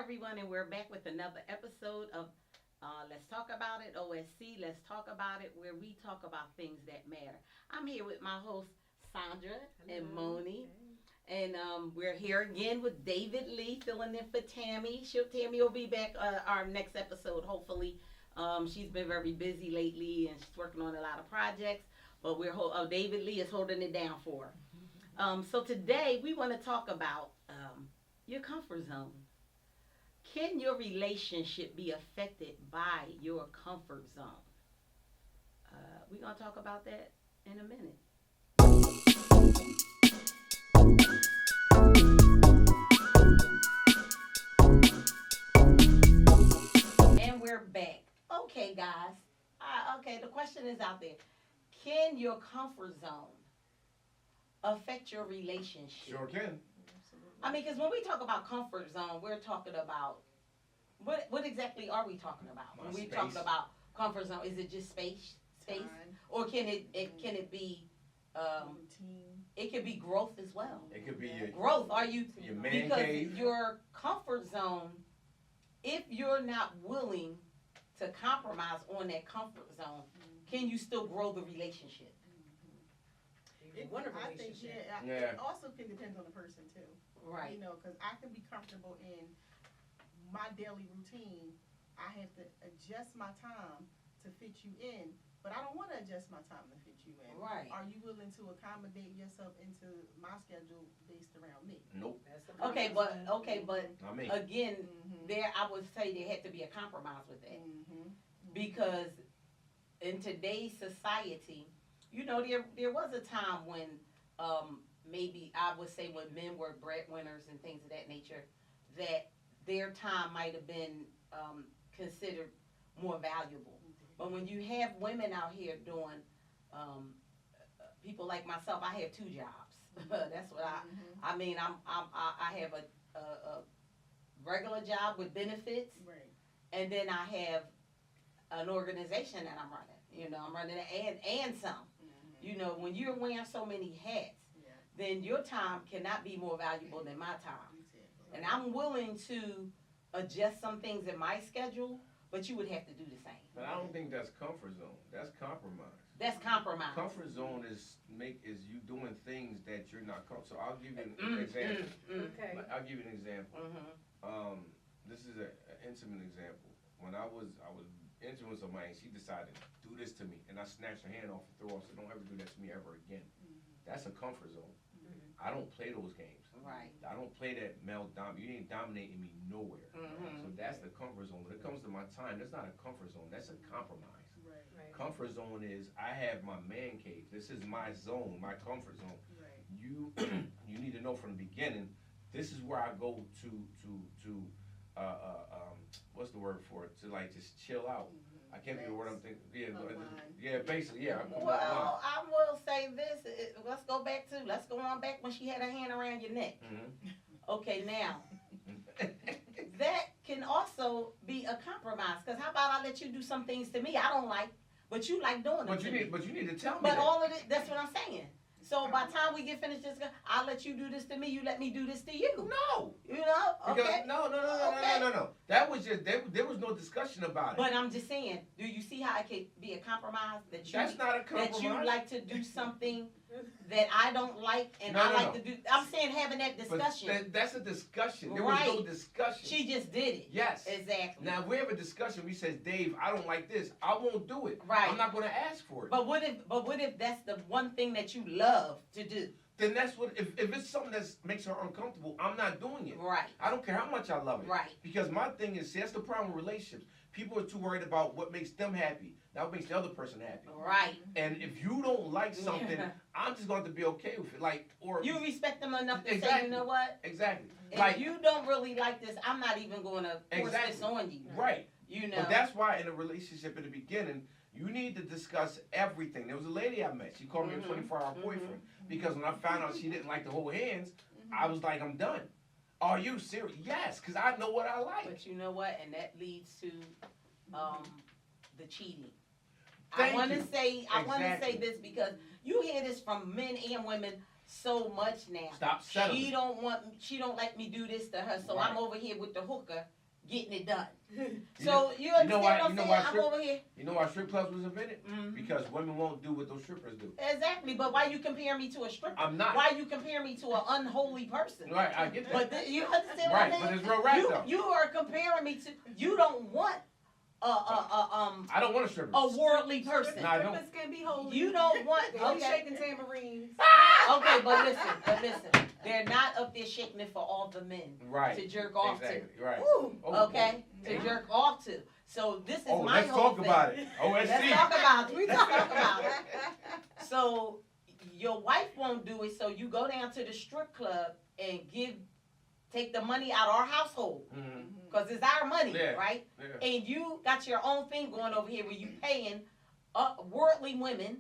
everyone, and we're back with another episode of Let's Talk About It, OSC. Let's Talk About It, where we talk about things that matter. I'm here with my hosts, Sandra and Moni. And we're here again with David Lee filling in for Tammy. Tammy will be back our next episode, hopefully. She's been very busy lately and she's working on a lot of projects. But David Lee is holding it down for her. So today we want to talk about your comfort zone. Can your relationship be affected by your comfort zone? We're going to talk about that in a minute. And we're back. Okay, guys. Okay, the question is out there. Can your comfort zone affect your relationship? Sure can. I mean, because when we talk about comfort zone, we're talking about what exactly are we talking about when we're talking about comfort zone? Is it just space, Time. or can it be routine? It could be growth as well. It could be your Growth. Are you your man because cave. your comfort zone? If you're not willing to compromise on that comfort zone, can you still grow the relationship? I think Yeah. it also can depend on the person too. Right. You know, because I can be comfortable in my daily routine. I have to adjust my time to fit you in, but I don't want to adjust my time to fit you in. Right. Are you willing to accommodate yourself into my schedule based around me? Nope. Okay, but Not me. again, there I would say there had to be a compromise with that because in today's society, you know, there was a time when maybe I would say when men were breadwinners and things of that nature, that their time might have been considered more valuable. But when you have women out here doing, people like myself, I have 2 jobs. That's what I mean. I have a regular job with benefits, Right. and then I have an organization that I'm running. You know, I'm running it and some. You know, when you're wearing so many hats, Yeah. then your time cannot be more valuable than my time. Exactly. And I'm willing to adjust some things in my schedule, but you would have to do the same. But I don't think that's comfort zone. That's compromise. That's compromise. Comfort zone is you doing things that you're not comfortable. So I'll give you an example. Okay. I'll give you an example. Mm-hmm. This is an intimate example. When I was intimate with somebody, she decided to do this to me, and I snatched her hand off and threw her off. Said, "Don't ever do that to me ever again." That's a comfort zone. I don't play those games. Right. I don't play that male You ain't dominating me nowhere. So that's the comfort zone. When it comes to my time, that's not a comfort zone. That's a compromise. Right. Right. Comfort zone is I have my man cave. This is my zone, my comfort zone. Right. You you need to know from the beginning. This is where I go to what's the word for it? To like just chill out. I can't think of the word I'm thinking. Yeah, basically, yeah. Well, I will say this. Let's go on back when she had her hand around your neck. Okay, now, that can also be a compromise. Because how about I let you do some things to me I don't like, but you like doing them to me. But you need to tell me But that. all of it, that's what I'm saying. So by the time we get finished, I'll let you do this to me. You let me do this to you. No. You know? Because, Okay. no. That was just there was no discussion about it. But I'm just saying, do you see how it could be a compromise that you That's not a compromise. that you like to do something that I don't like and No, I no, like no. to do. I'm saying having that discussion. But that's a discussion. There was no discussion. She just did it. Yes. Exactly. Now, if we have a discussion, we says, Dave, I don't like this. I won't do it. Right. I'm not going to ask for it. But what if that's the one thing that you love to do? Then that's what, if it's something that makes her uncomfortable, I'm not doing it. Right. I don't care how much I love it. Right. Because my thing is, see, that's the problem with relationships. People are too worried about what makes them happy, not what makes the other person happy. Right. And if you don't like something, I'm just going to be okay with it. Like, or You respect them enough to say, Exactly. you know what? exactly. If Like, you don't really like this, I'm not even going to force this Exactly. on you. right. You know. But that's why in a relationship in the beginning, you need to discuss everything. There was a lady I met. She called me a 24-hour boyfriend because when I found out she didn't like to hold hands, I was like, I'm done. Are you serious? Yes, because I know what I like. But you know what? And that leads to the cheating. Thank I want to you. say Exactly. this because you hear this from men and women so much now. Stop settling. She don't let me do this to her, so Right. I'm over here with the hooker getting it done. So you understand what I'm saying? I'm over here. You know why strip clubs was invented? Mm-hmm. Because women won't do what those strippers do. Exactly, but why you compare me to a stripper? I'm not. Why you compare me to an unholy person? Right, I get that. But you understand right, what I mean? but it's real rap though. You are comparing me to. You don't want I don't want a stripper. a worldly person. No, I don't. Strippers can be holy. You don't want. They be Okay. shaking tambourines. Okay, but listen. They're not up there shaking it for all the men Right. to jerk off exactly. to. Right. Ooh, Oh, okay, oh. to jerk off to. So this is my let's whole talk thing. about it. Let's OSC. talk about it. Let's talk about it. So your wife won't do it, so you go down to the strip club and take the money out of our household. Mm-hmm. Because it's our money, Yeah. right? Yeah. And you got your own thing going over here where you paying worldly women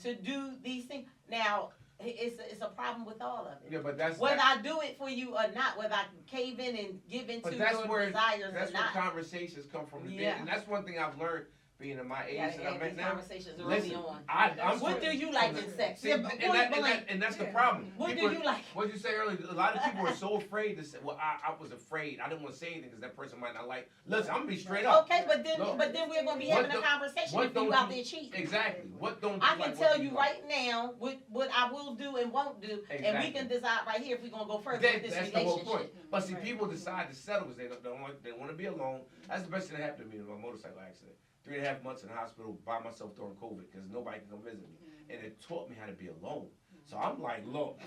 to do these things. Now, it's a problem with all of it. Yeah, but that's Whether I do it for you or not, whether I cave in and give in to But that's your where desires that's or where not. conversations come from. Yeah. And that's one thing I've learned being in my age Yeah, that I'm at these now. conversations early Listen, on. I'm What do you like in sex? See, Yeah, and, point that, blank. and that's the Yeah. problem. What People- do you like? What did you say earlier? A lot of people are so afraid to say. Well, I was afraid. I didn't want to say anything because that person might not like. Listen, I'm gonna be straight up. Okay, but then Look, we're gonna be what having a don't- conversation what if you don't out you- there cheating. Exactly. What don't you I like, can what tell do you like? right now what I will do and won't do, and we Exactly. can decide right here if we're gonna go further That- with this that's the whole relationship. point. But see, Right. people decide to settle because they want to be alone. That's the best thing that happened to me in my motorcycle accident. 3.5 months in the hospital by myself during COVID because nobody can come visit me, and it taught me how to be alone. So I'm like, look,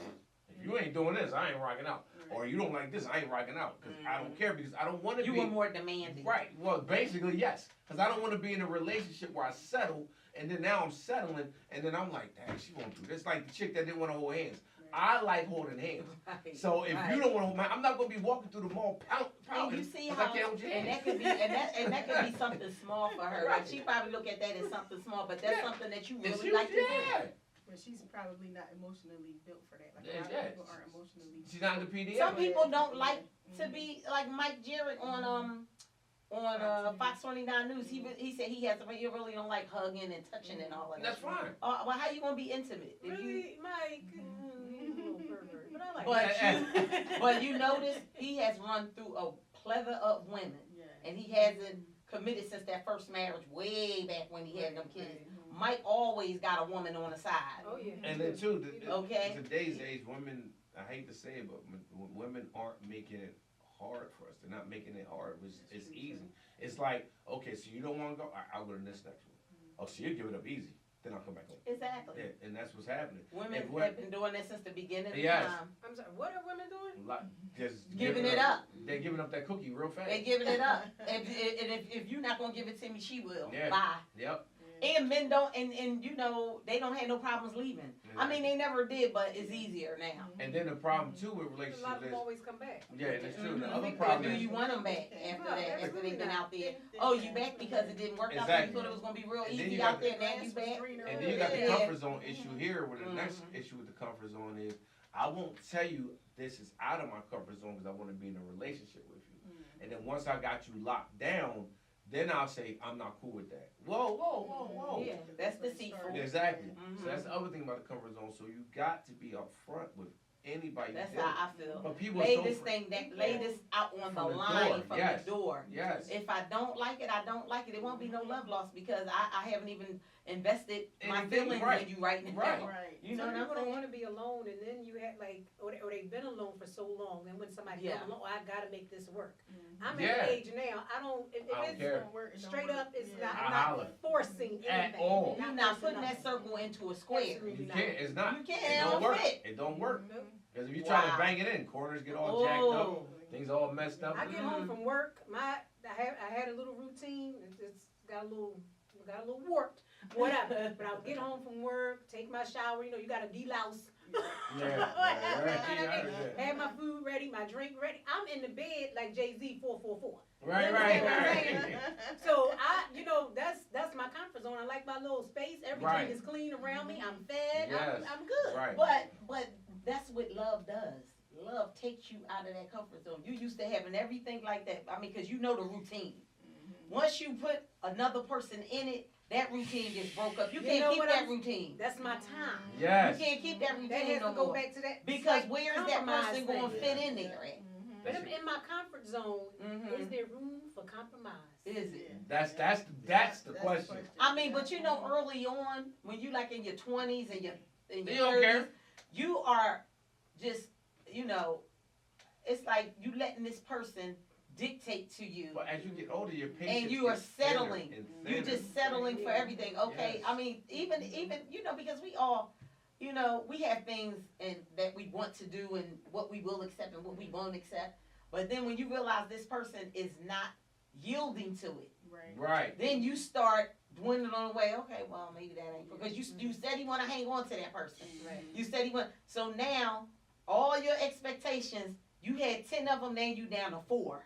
if you ain't doing this, I ain't rocking out. Or you don't like this, I ain't rocking out because I don't care because I don't want to You be. were more demanding. Right. Well, basically, yes. Because I don't want to be in a relationship where I settle, and then now I'm settling, and then I'm like, dang, she won't do this. Like the chick that didn't want to hold hands. I like holding hands. Right. So if Right. you don't want to hold my, I'm not going to be walking through the mall And pouting you see 'cause how, I can't hold your and hands. that could be, and that could be something small for her. Right. Like she probably look at that as something small, but that's Yeah. something that you It's really huge, like to do. yeah. But she's probably not emotionally built for that. Like Yeah, a lot yeah. of people aren't emotionally. She's not in the PDA. Some people don't like to Mhm. be like Mike Jarrett on Fox 29 News. He said he really don't like hugging and touching and all of that. That's fine. Well, how you gonna be intimate? If you, Really, Mike? He's a little pervert, but I like but it. but you notice he has run through a plethora of women, Yeah. and he hasn't committed since that first marriage way back when he had them kids. Right. Mike always got a woman on the side. Oh yeah. And then too, Okay. today's age, women. I hate to say it, but women aren't making it hard for us. They're not making it hard. It's easy. It's like, okay, so you don't want to go. I'll go to this next one. Oh, so you give it up easy. Then I'll come back home. Exactly. Yeah, and that's what's happening. Women If we- have been doing that since the beginning of Yes. time. I'm sorry. What are women doing? Just Giving it up. They're giving up that cookie real fast. They giving it up. If you're not gonna give it to me, she will. Yeah. Bye. Yep. And men don't, and you know, they don't have no problems leaving. I mean, they never did, but it's easier now. And then the problem too with A lot relationships of them is, always come back. yeah, that's true. The Mhm. other Or problem do is, you want them back after that? After Absolutely they've been not. out there? Oh, you back because it didn't work out. So you Exactly. thought it was gonna be real And then easy you out got there. Now you back. and then you got the Yeah. comfort zone issue here. Where the next Mhm. issue with the comfort zone is, I won't tell you this is out of my comfort zone because I want to be in a relationship with you. And then once I got you locked down, then I'll say I'm not cool with that. Whoa. Yeah, that's deceitful. Exactly. Mhm. So that's the other thing about the comfort zone. So you got to be upfront with anybody. That's you deal how with. I feel. But people Lay are so this thing that lay this out on the From the line door, from yes. the door. Yes. If I don't like it, I don't like it. It won't be no love loss because I haven't even invested my Anything, feelings right. in you right now. Right. Right. You know Some what I'm people don't saying? want to be alone, and then you had like, or they've been alone for so long. Then when somebody Yeah. comes along, I gotta make this work. Mhm. I'm Yeah. at the age now. I don't. If I don't it's care. Don't work, it don't straight work. up, it's Yeah. not. I I'm holler. not forcing anything. At all. You're not forcing putting that nothing. circle into a square. Absolutely You not. can't. It's not. You can't. It It don't don't work. fit. It don't work. Nope. Because if you try to Wow. bang it in, corners get all jacked up. Oh. Things all messed up. I get home from work. I had a little routine. It's got a little warped. Whatever. But I'll get home from work, take my shower. You know, you got to delouse. Yeah. Right. Have my food ready, my drink ready. I'm in the bed like Jay-Z 444. Right. So that's my comfort zone. I like my little space. Everything Right. is clean around me. I'm fed. Yes. I'm good. Right. But that's what love does. Love takes you out of that comfort zone. You used to having everything like that. I mean, because you know the routine. Once you put another person in it, that routine gets broke up. You You can't know keep what that routine. That's my time. Yes. You can't keep that routine That has no to go more. back to that. Because like, where is that compromise person going to thing. fit in there at? But in my comfort zone, Mhm. is there room for compromise? Is it? That's the question. I mean, but you know, early on, when you like in your 20s and your You don't 30s, care. you are just, you know, it's like you letting this person dictate to you, But as you get older, your patience and you are gets thinner settling. and You thinner. just settling for everything. Okay, Yes. I mean, even you know, because we all, you know, we have things and that we want to do and what we will accept and what we won't accept. But then when you realize this person is not yielding to it, Right. then you start dwindling away. Okay, well maybe that ain't because you said you want to hang on to that person. Right. You said he want. So now all your expectations, you had 10 of them, now you down to 4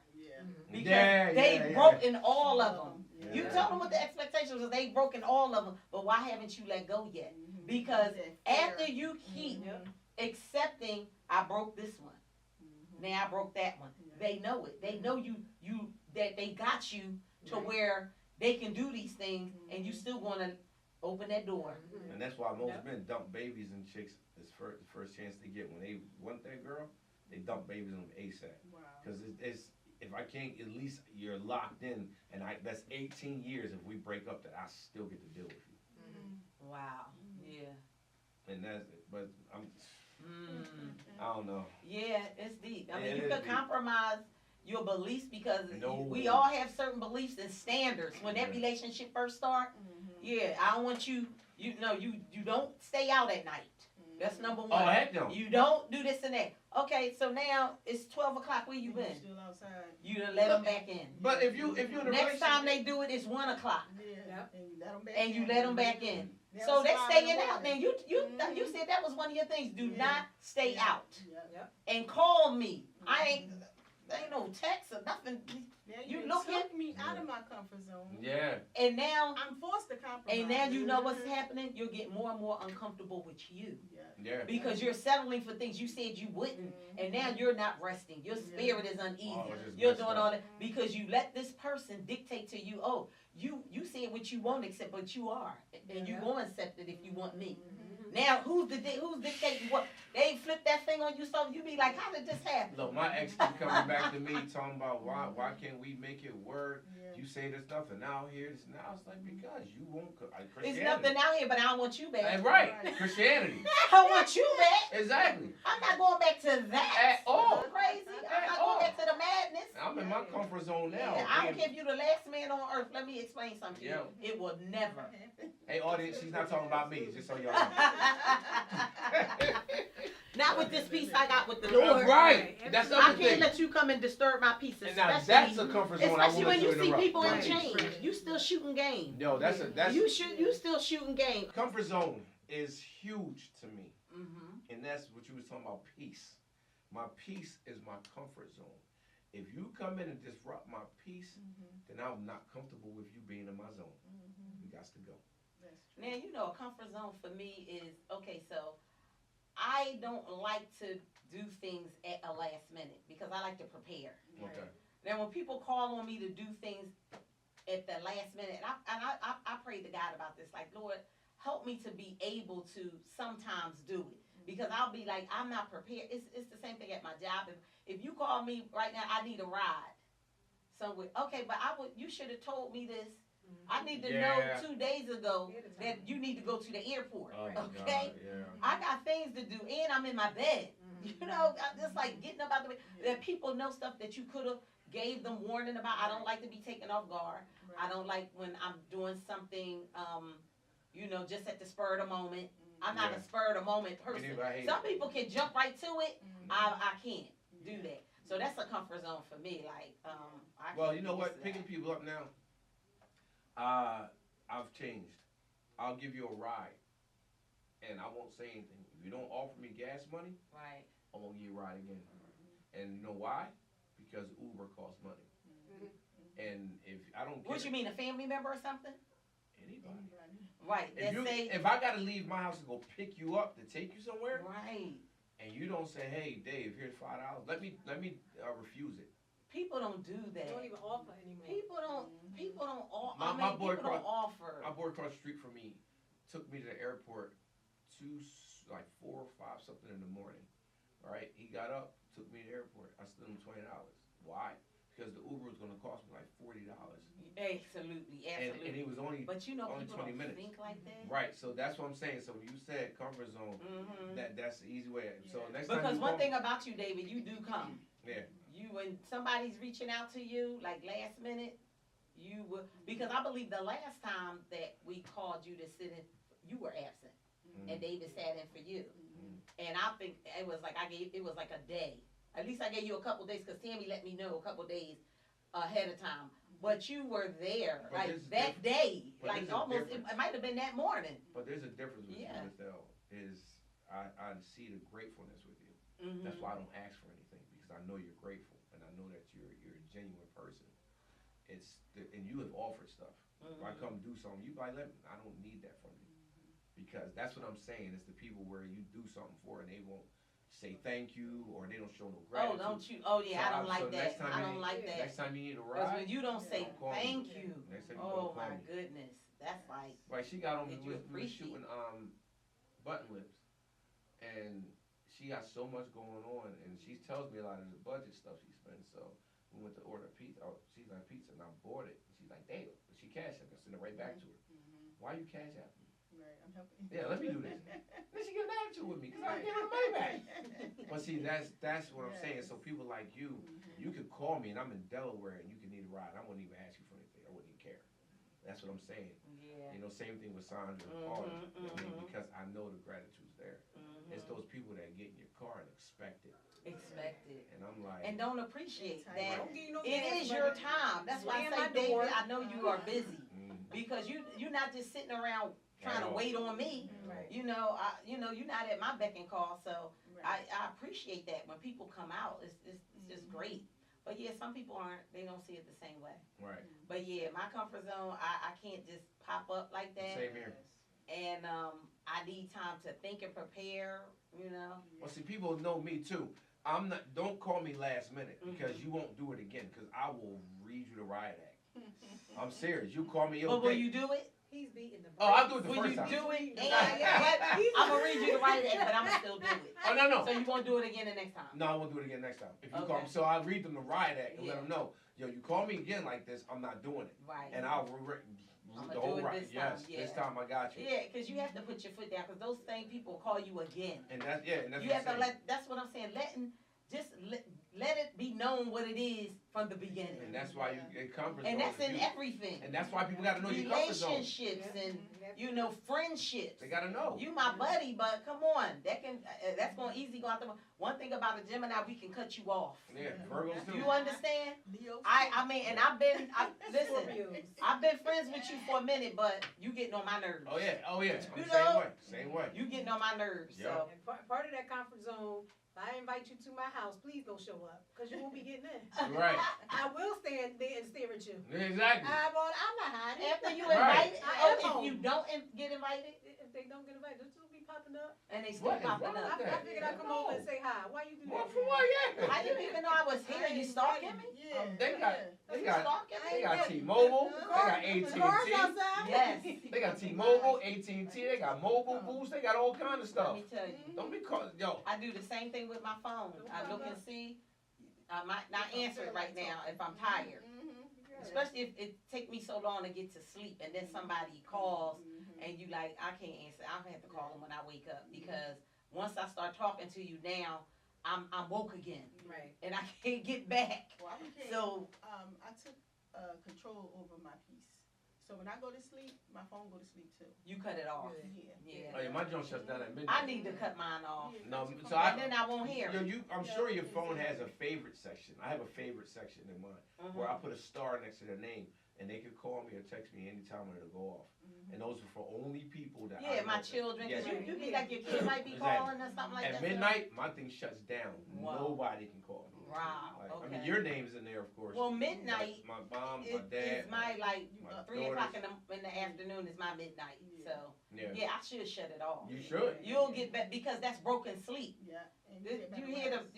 because they've broken all of them. Yeah. You told them what the expectations was. They've broken all of them, but why haven't you let go yet? Because after you keep accepting, I broke this one. Now I broke that one. They know it. They know you that they got you to where they can do these things, and you still gonna open that door. And that's why most men dump babies and chicks the first chance they get. When they want that girl, they dump babies on ASAP. Because it's if I can't, at least you're locked in, and that's 18 years if we break up that I still get to deal with you. Wow. Yeah. And that's it. But I don't know. Yeah, it's deep. I mean, Yeah, you it can is deep. compromise your beliefs because No. we all have certain beliefs and standards. When that Yeah. relationship first start, yeah, I don't want you. You know, you don't stay out at night. That's number one. Oh, heck no. You don't do this and that. Okay, so now it's 12 o'clock. Where you been? Still outside. You done let them back in. But if you in a Next time relationship- they do it, it's 1 o'clock, And you let them back and you in. let them back in. Never So they smile in the staying out. Now morning. you said that was one of your things. Do Yeah. not stay Yeah. out Yeah. and call me. I ain't. There ain't no text or nothing. Now You you looking- took me out of my comfort zone. Yeah. And now, I'm forced to compromise. and now you know what's happening. You'll get more and more uncomfortable with you Yeah. because you're settling for things you said you wouldn't, and now you're not resting. Your spirit is uneasy. Oh, it's just You're messed doing up. all that because you let this person dictate to you. Oh, you said what you won't accept, but you are, and you gonna accept it if you want me. Now who's dictating what? They flip that thing on you, so you be like, how did this happen? Look, my ex keep coming back to me talking about why can't we make it work? Yeah. You say there's nothing out here. Now it's like because you won't. It's Christianity. nothing out here, but I don't want you back. Right. Right. Christianity. I want you back. Exactly. I'm not going back to that. At all. Crazy. I'm At not all. going back to the madness. I'm in my comfort zone now. Yeah, I don't being- care if you're the last man on earth. Let me explain something to you. It will never. Hey, audience, she's not talking about me. Just so y'all know. Not with this peace I got with the Lord. Right. That's the I other can't thing. let you come and disturb my peace, And now especially, that's a comfort zone. I especially want when you to see interrupt. people in Right. change. You still shooting game. No, that's You still shooting game. comfort zone is huge to me, Mm-hmm. and that's what you was talking about. Peace. My peace is my comfort zone. If you come in and disrupt my peace, then I'm not comfortable with you being in my zone. You got to go. Now, you know, a comfort zone for me is, okay, so I don't like to do things at a last minute because I like to prepare. Okay. Now, when people call on me to do things at the last minute, and I prayed to God about this, like, Lord, help me to be able to sometimes do it. Because I'll be like, I'm not prepared. It's the same thing at my job. If you call me right now, I need a ride somewhere. Okay, but you should have told me this. I need to know Yeah. 2 days ago that you need to go to the airport. Oh my Okay? God, yeah. I got things to do, and I'm in my bed. You know, I'm just like getting up out the bed. That people know stuff that you could have gave them warning about. I don't like to be taken off guard. I don't like when I'm doing something, you know, just at the spur of the moment. I'm not Yeah. a spur of the moment person. Me neither, I hate Some it. people can jump right to it. I can't do that. So that's a comfort zone for me. Like, I Well, can't you know do what? this or Picking that. people up now. I've changed. I'll give you a ride, and I won't say anything. If you don't offer me gas money, Right. I won't give you a ride again. And you know why? Because Uber costs money. And if I don't What get you mean, a family member or something? anybody, Right. if I gotta leave my house to go pick you up to take you somewhere, Right. and you don't say, "Hey, Dave, here's $5," let me refuse it. People don't do They don't that. even offer anymore. People don't. People don't. My boy people don't crossed- offer. My boy across the street from me took me to the airport like 4 or 5 something in the morning. All right, he got up, took me to the airport. I spent them $20. Why? Because the Uber was gonna cost me like $40. Absolutely, absolutely. And it was only but you know, only people 20 don't minutes. think like that. Right. So that's what I'm saying. So when you said comfort zone, Mm-hmm. that's the easy way. So Yeah. next time Because you one call thing about you, David, you do come. Yeah. You when somebody's reaching out to you like last minute, you will because I believe the last time that we called you to sit in, you were absent, and David sat in for you. And I think it was like it was like a day. At least I gave you a couple days because Tammy let me know a couple days ahead of time. But you were there But like that day, but like there's a almost. It difference. might have been that morning. But there's a difference with Yeah. you, Michelle, is I see the gratefulness with you. Mm-hmm. That's why I don't ask for anything because I know you're grateful and I know that you're a genuine person. And you have offered stuff. If I come do something, you like I don't need that from you because that's what I'm saying. It's the people where you do something for and they won't say thank you or they don't show no Oh, gratitude. don't you? Oh, yeah, I don't So like next that. time I you don't need- like that. Next time you need a Because ride, when you don't say don't call me. thank you, Next time you oh don't call my me. goodness, that's like Right, she got on Did we you was appreciate- shooting button lips, and she got so much going on, and she tells me a lot of the budget stuff she spends. So we went to order pizza. Oh, she's like pizza, and I bought it. And she's like, damn, but she cash app. I sent it right back to her. Why you cash app me? Right, I'm helping. Yeah, let me do this. Then she get an attitude with me because I give her the money back. But see, that's what I'm saying. So people like you, you could call me, and I'm in Delaware, and you can need a ride. I wouldn't even ask you for anything. I wouldn't even care. That's what I'm saying. yeah. You know, same thing with Sandra and Paul. Mhm, Because I know the gratitude's there. Mhm. It's those people that get in your car and expect it. Expect it And I'm like, and don't appreciate Right. that. Don't give you no It gas is your money. time. That's why I Slam say, my David, door. I know you are busy mm, because you're not just sitting around trying At to all. wait on me. Right. You're not at my beck and call. So I appreciate that when people come out. It's just great. But yeah, some people aren't. They don't see it the same way. right. But yeah, my comfort zone, I can't just pop up like that. Same here. And I need time to think and prepare. Well, see, people know me too. I'm not. Don't call me last minute because you won't do it again. Because I will read you the riot act. I'm serious. You call me. But will you do it? He's beating the Oh, I'll do it the Will first you time. do it? Yeah, And yeah. I'm gonna read you the riot act, but I'm gonna still do it. Oh no. So you gonna do it again the next time? No, I won't do it again next time. If you call Okay. me, so I'll read them the riot act and let Yeah. them know. Yo, you call me again like this, I'm not doing it. Right. And I'll I'ma the do whole it riot. this time, Yes, yeah. this time I got you. Yeah, because you have to put your foot down, because those same people call you again. And that's and that's You what have I'm to saying. that's what I'm saying. Let it be known what it is from the beginning. And that's why it comfort And zone that's is in huge. everything. And that's why people got to know your comfort zone. Relationships and friendships. They got to know. You my buddy, but come on, that's gonna easily go out the. One thing about a Gemini, we can cut you off. Yeah, Virgos Do too. you understand? Leo. I mean, and listen. I've been friends with you for a minute, but you getting on my nerves. Oh yeah. I'm You the know? same way. You getting on my nerves. Yep. So And part of that comfort zone, if I invite you to my house, please don't show up, because you won't be getting in. Right. I will stand there and stare at you. Exactly. I'm not hiding. after you Right. invited, I am if home. you don't get invited, If they don't get invited, they'll just be popping up. and they still What is popping wrong up. with I figured I'd come over and say hi. Why you do What that? for what? Yeah. I didn't even know I was here. You stalking me? Yeah. They got You got stalking they me? got T-Mobile. They got The car's AT&T. outside. Yes. They got T-Mobile, AT&T. They got mobile booths. They got all kind of Let stuff. me tell you. Don't be called yo. I do the same thing with my phone. I look and see. I might not answer it right now if I'm tired. Especially if it take me so long to get to sleep and then somebody calls and you like, I can't answer. I have to call them when I wake up because once I start talking to you now, I'm woke again Right. and I can't get back. Well, I became, So I took control over my peace. So when I go to sleep, my phone go to sleep too. you cut it off. Good. Yeah. Yeah. Oh yeah, my joint shuts down at midnight. I need to cut mine off. No, so And then I won't hear. Yo, I'm sure your phone has a favorite section. I have a favorite section in mine where I put a star next to their name, and they could call me or text me anytime when it'll go off. And those are for only people that. I Yeah, my know. children. Yeah. Because you be like your kid might be Exactly. calling or something like At that. midnight, my thing shuts down. Wow. Nobody can call me. Wow. Like, Okay. I mean, your name's in there, of course. Well, midnight My mom, my It dad. is my like my 3 o'clock daughters. in the afternoon is my midnight. So Yeah. yeah, I should shut it off. You should. You'll get back because that's broken sleep. Yeah. And You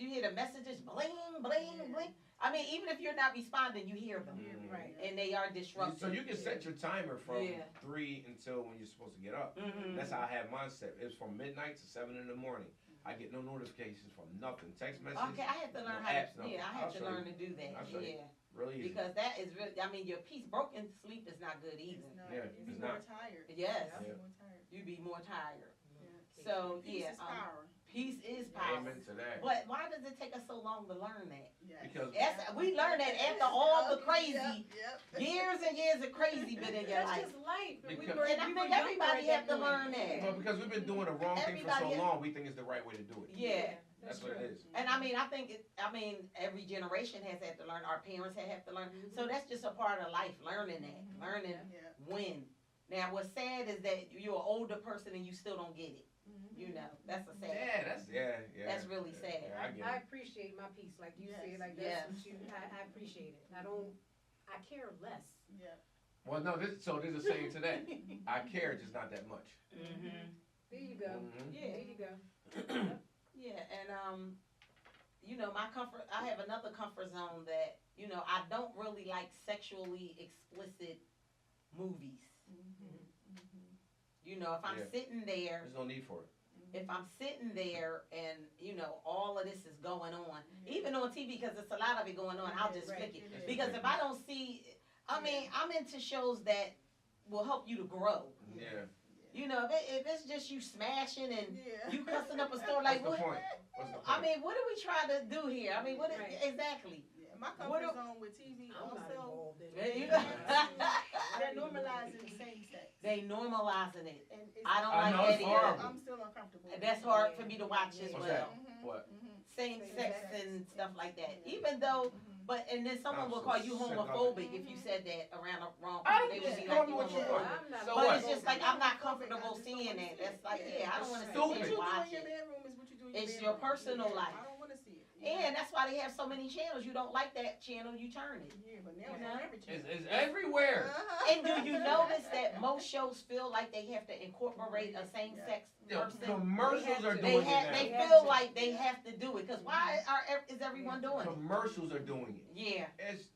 hear the messages bling bling bling. I mean, even if you're not responding, you hear them, Right. and they are disruptive. So you can set your timer from Yeah. 3 until when you're supposed to get up. Mhm. That's how I have mine set. It's from midnight to 7 in the morning. I get no notifications from nothing. Text messages. Okay, I had to learn no how to, apps, nothing. yeah, I I'll had to show learn you. to do that, I'll show you. yeah. Really easy. Because that is really, I mean, your peace, broken sleep is not good either. It's not, Yeah, you be it's more not. tired. Yes, You be Yeah. more tired. you be more tired. Yeah. So, Peace yeah, is power. peace is power. Amen to that. But why does it take us so long to learn that? Yes. Because- We learned that after all the Yep, crazy, yep. years and years of crazy been in your That's life. just life. And we Because- were- And I we think were everybody younger at have to that learn point. that. Well, because we've been doing the wrong thing for so Everybody- long, we think it's the right way to do it. Yeah. That's what it is. And I mean, I think every generation has had to learn. Our parents have to learn. So that's just a part of life, learning that, learning Yeah. when. Now, what's sad is that you're an older person and you still don't get it. You know, that's a sad. Yeah, yeah. That's really yeah, sad. Yeah, I get I it. appreciate my peace, like you Yes. said, like Yes. that's what you, I appreciate it. I care less. Yeah. Well, no, there's a saying to that. I care, just not that much. Mm-hmm. There you go. Mhm. Yeah. There you go. Yeah, and you know, I have another comfort zone that, you know, I don't really like sexually explicit movies. You know, if I'm Yeah. sitting there, There's no need for it. if I'm sitting there and, you know, all of this is going on, Mhm. even on TV, because there's a lot of it going on, I'll just Right, click it it. is. Because if I don't see, I mean, I'm into shows that will help you to grow. Yeah. You know, if it's just you smashing and Yeah. you cussing up a store like, What's the what? point? What's the point? I mean, what are we trying to do here? I mean, what Right. exactly? Yeah, my What comfort do- zone with TV I'm not also, involved in There you it. go. they're normalizing same sex. They normalizing it. And it's, I don't I like know, that it's either. horrible. I'm still uncomfortable. And that's hard for me to watch as What's well. that? What? Same Same sex sex. and stuff like that. Yeah. Even though, but and then someone I'm will so call you sick of it. homophobic if you said that around the wrong I people. don't They would be just like call you me what you homophobic. want. I'm not- So But what? it's just like I'm not I comfortable just don't seeing wanna that. see That's it. like, yeah, I don't want to Stupid. What sit you there and do watch in your it. bedroom is what you do in your It's bedroom. your personal Yeah, life. I don't want to see it. And that's why they have so many channels. You don't like that channel, you turn it. Yeah, but now You it's know? on every channel. It's everywhere. And do you notice that most shows feel like they have to incorporate a same-sex Yo, person? commercials are They doing They it now. they have feel to. like they have to do it. Because why is everyone doing it? Commercials are doing it. Yeah.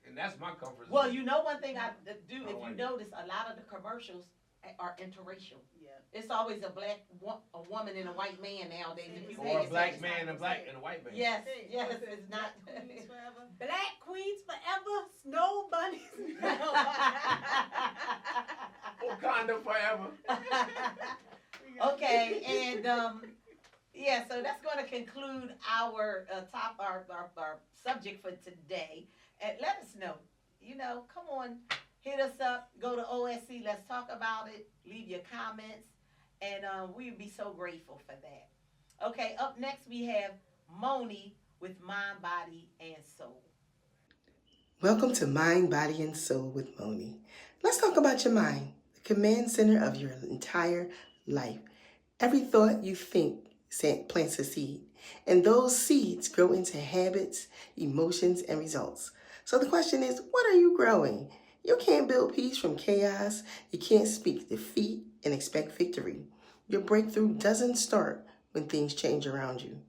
And that's my comfort zone. Well, you know one thing I do, if I you like it. notice, a lot of the commercials are interracial. Yeah. It's always a woman and a white man nowadays. If you pay Or a attention. black man and a white man. Yes, Hey, yes, what's it? it's not. Queens forever. Black queens forever, snow bunnies. Wakanda forever. We got- Okay, and yeah, so that's going to conclude our our subject for today. And let us know. You know, come on, hit us up. Go to OSC. Let's talk about it. Leave your comments, and we would be so grateful for that. Okay, up next we have Moni with Mind, Body, and Soul. Welcome to Mind, Body, and Soul with Moni. Let's talk about your mind, the command center of your entire life. Every thought you think plants a seed, and those seeds grow into habits, emotions, and results. So the question is, what are you growing? You can't build peace from chaos. You can't speak defeat and expect victory. Your breakthrough doesn't start when things change around you.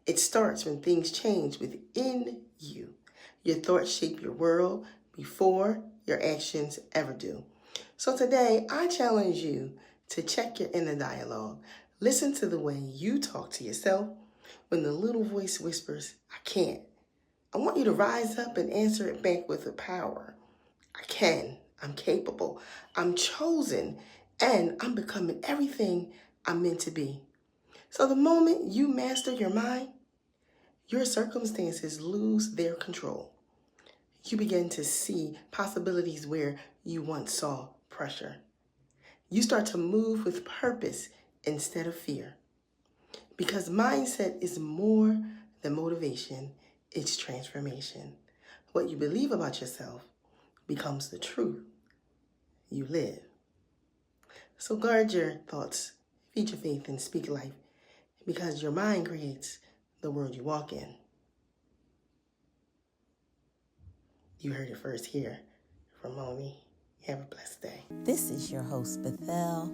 It starts when things change within you. Your thoughts shape your world before your actions ever do. So today, I challenge you to check your inner dialogue. Listen to the way you talk to yourself when the little voice whispers, I can't. I want you to rise up and answer it back with the power. I can. I'm capable. I'm chosen. And I'm becoming everything I'm meant to be. So the moment you master your mind, your circumstances lose their control. You begin to see possibilities where you once saw pressure. You start to move with purpose instead of fear. Because mindset is more than motivation, it's transformation. What you believe about yourself becomes the truth you live. So guard your thoughts, feed your faith, and speak life, because your mind creates the world you walk in. You heard it first here from Moni. Have a blessed day. This is your host, Bethel,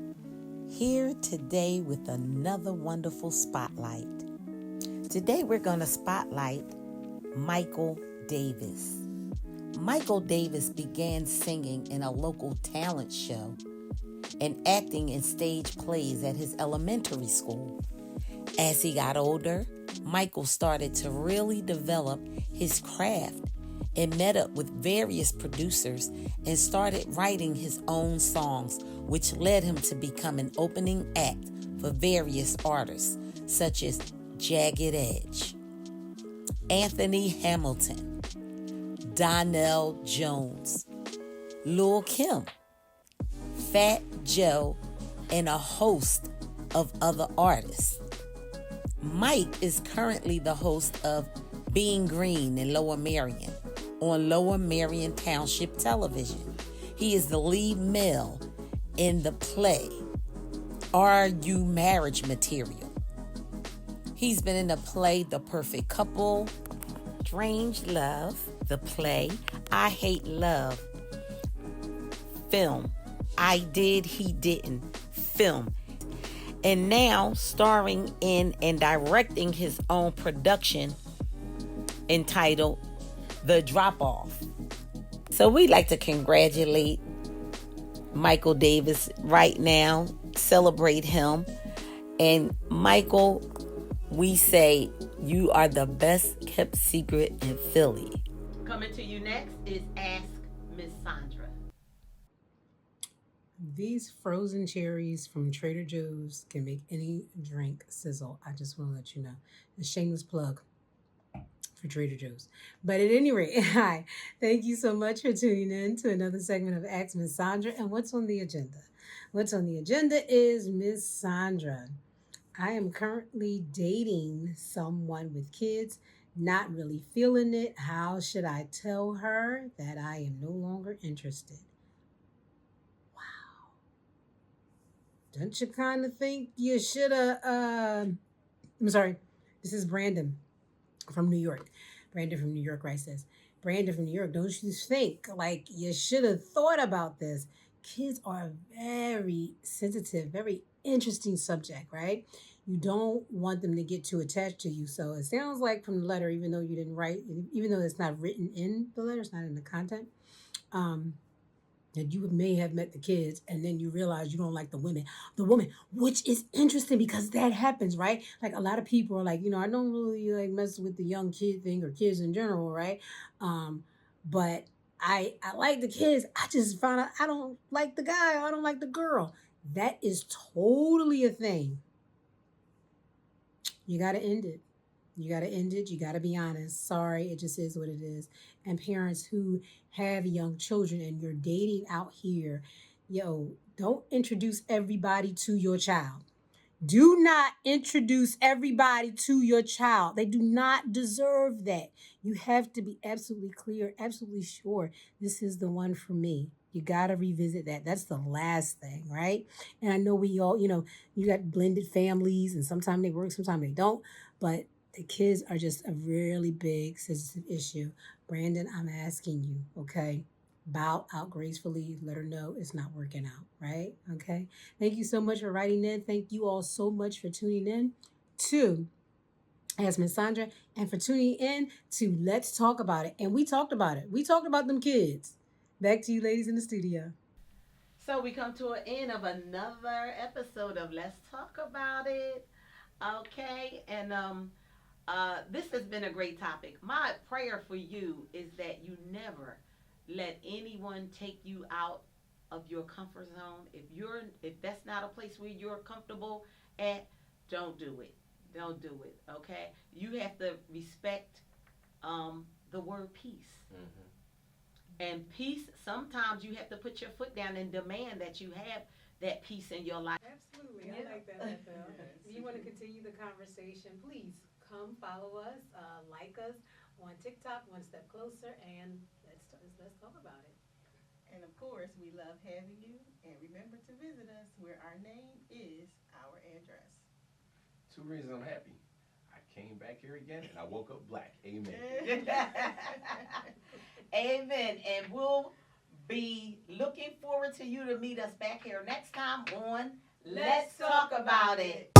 here today with another wonderful spotlight. Today we're going to spotlight Michael Davis. Michael Davis began singing in a local talent show and acting in stage plays at his elementary school. As he got older, Michael started to really develop his craft and met up with various producers and started writing his own songs, which led him to become an opening act for various artists such as Jagged Edge, Anthony Hamilton, Donnell Jones, Lil' Kim, Fat Joe, and a host of other artists. Mike is currently the host of Being Green in Lower Merion on Lower Merion Township Television. He is the lead male in the play Are You Marriage Material? He's been in the play The Perfect Couple, Strange Love, the play I Hate Love, film I Did, He Didn't, film, and now starring in and directing his own production entitled The Drop Off. So we'd like to congratulate Michael Davis right now, celebrate him. And Michael, we say you are the best kept secret in Philly. Coming to you next is Ask Miss Sandra. These frozen cherries from Trader Joe's can make any drink sizzle. I just want to let you know. A shameless plug for Trader Joe's. But at any rate, hi. Thank you so much for tuning in to another segment of Ask Miss Sandra. And what's on the agenda? What's on the agenda is Miss Sandra. I am currently dating someone with kids, not really feeling it. How should I tell her that I am no longer interested? Don't you kind of think you should have, I'm sorry, this is Brandon from New York. Brandon from New York, right, says, Brandon from New York, don't you think like you should have thought about this? Kids are a very sensitive, very interesting subject, right? You don't want them to get too attached to you. So it sounds like from the letter, even though you didn't write, even though it's not written in the letter, it's not in the content, that you may have met the kids and then you realize you don't like the woman, which is interesting because that happens, right? Like a lot of people are like, I don't really like mess with the young kid thing or kids in general, right? But I like the kids. I just found out I don't like the guy or I don't like the girl. That is totally a thing. You got to end it. You got to end it. You got to be honest. Sorry, it just is what it is. And parents who have young children and you're dating out here, don't introduce everybody to your child. Do not introduce everybody to your child. They do not deserve that. You have to be absolutely clear, absolutely sure this is the one for me. You got to revisit that. That's the last thing, right? And I know we all, you got blended families and sometimes they work, sometimes they don't. But the kids are just a really big sensitive issue. Brandon, I'm asking you, okay? Bow out gracefully, let her know it's not working out, right? Okay? Thank you so much for writing in. Thank you all so much for tuning in to Ask Miss Sandra and for tuning in to Let's Talk About It. And we talked about it. We talked about them kids. Back to you ladies in the studio. So we come to an end of another episode of Let's Talk About It. Okay, and this has been a great topic. My prayer for you is that you never let anyone take you out of your comfort zone. If that's not a place where you're comfortable at, don't do it. Don't do it. Okay. You have to respect the word peace. Mm-hmm. And peace. Sometimes you have to put your foot down and demand that you have that peace in your life. Absolutely, I like that, Bethel. If you want to continue the conversation, please come follow us, like us on TikTok, One Step Closer, and let's talk about it. And of course, we love having you. And remember to visit us where our name is our address. 2 reasons I'm happy. I came back here again and I woke up black. Amen. Amen. And we'll be looking forward to you to meet us back here next time on Let's Talk About It.